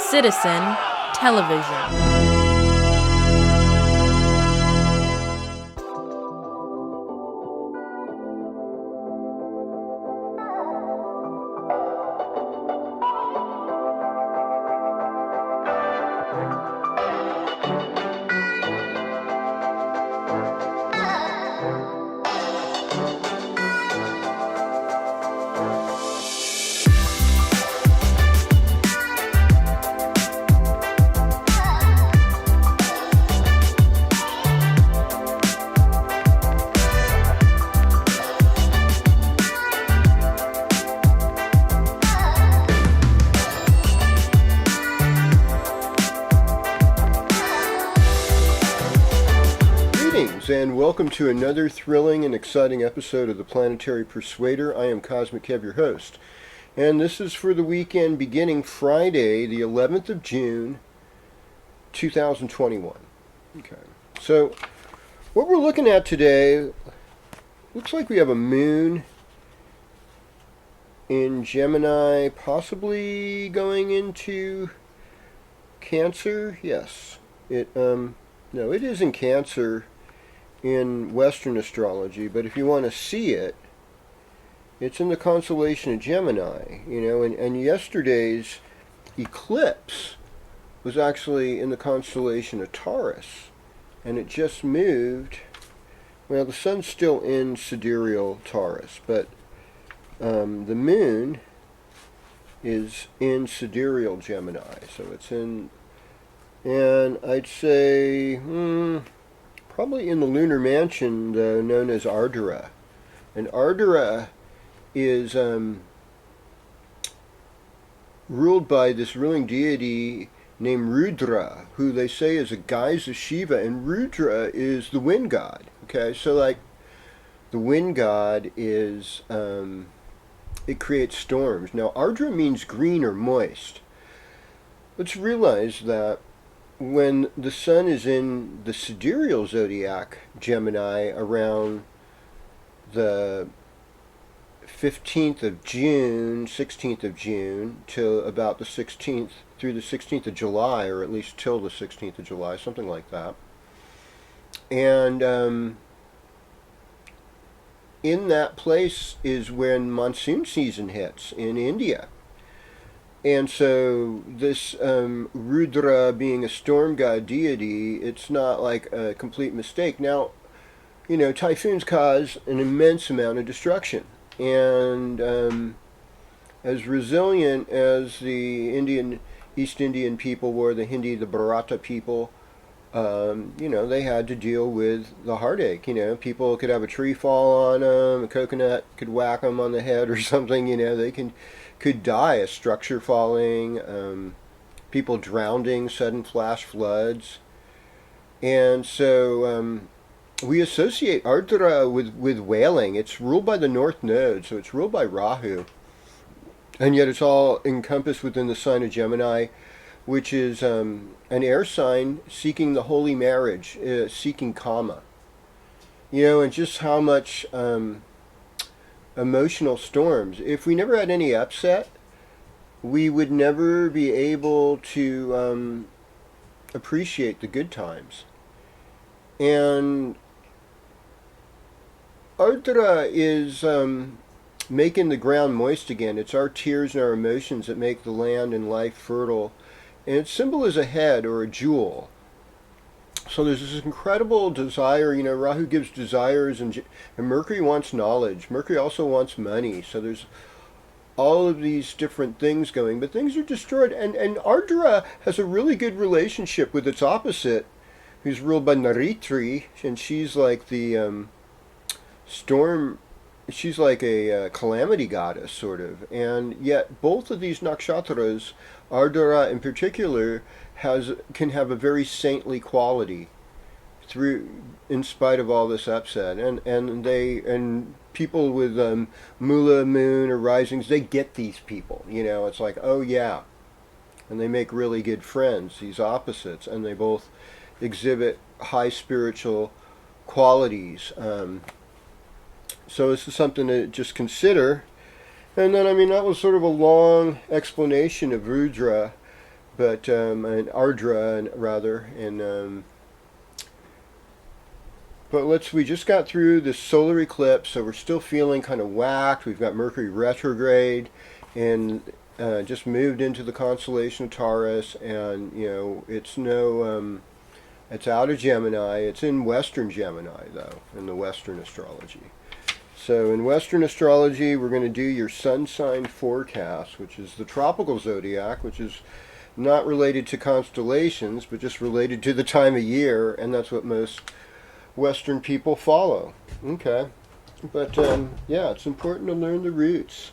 Citizen Television. And welcome to another thrilling and exciting episode of the Planetary Persuader. I am Cosmic Kev, your host, and this is for the weekend beginning Friday, the 11th of June, 2021. Okay, so what we're looking at today, looks like we have a moon in Gemini, possibly going into Cancer. Yes, it is in Cancer in Western astrology, but if you want to see it, it's in the constellation of Gemini, and yesterday's eclipse was actually in the constellation of Taurus, and it just moved. Well, the sun's still in sidereal Taurus, but the moon is in sidereal Gemini, so it's in, and I'd say probably in the lunar mansion, known as Ardra. And Ardra is ruled by this ruling deity named Rudra, who they say is a guise of Shiva, and Rudra is the wind god. Okay, so like the wind god is, it creates storms. Now Ardra means green or moist. Let's realize that when the sun is in the sidereal zodiac Gemini around the 15th of June, 16th of June, till about the 16th, through the 16th of July, or at least till the 16th of July, something like that. And in that place is when monsoon season hits in India. And so this Rudra being a storm god deity, it's not like a complete mistake. Now, typhoons cause an immense amount of destruction. And as resilient as the East Indian people were, the Hindi, the Bharata people, they had to deal with the heartache. People could have a tree fall on them, a coconut could whack them on the head or something, they could die, a structure falling, people drowning, sudden flash floods. And so we associate Ardra with whaling. It's ruled by the North Node, so it's ruled by Rahu. And yet it's all encompassed within the sign of Gemini, which is an air sign seeking the holy marriage, seeking Kama. And just how much emotional storms. If we never had any upset, we would never be able to appreciate the good times. And Ardra is making the ground moist again. It's our tears and our emotions that make the land and life fertile. And its symbol is a head or a jewel. So there's this incredible desire, Rahu gives desires, and Mercury wants knowledge. Mercury also wants money. So there's all of these different things going, but things are destroyed. And Ardra has a really good relationship with its opposite, who's ruled by Naritri, and she's like the storm, she's like a calamity goddess, sort of. And yet both of these nakshatras, Ardra in particular, can have a very saintly quality in spite of all this upset, and people with Mula moon or risings, they get these people. It's like, oh yeah, and they make really good friends, these opposites, and they both exhibit high spiritual qualities. So this is something to just consider. And then, that was sort of a long explanation of Rudra. but and Ardra, and rather, and but we just got through this solar eclipse, so we're still feeling kind of whacked. We've got Mercury retrograde, and just moved into the constellation of Taurus, and it's out of Gemini. It's in Western Gemini though, in the Western astrology. So in Western astrology, we're going to do your sun sign forecast, which is the tropical zodiac, which is not related to constellations, but just related to the time of year, and that's what most Western people follow. Okay. But yeah, it's important to learn the roots.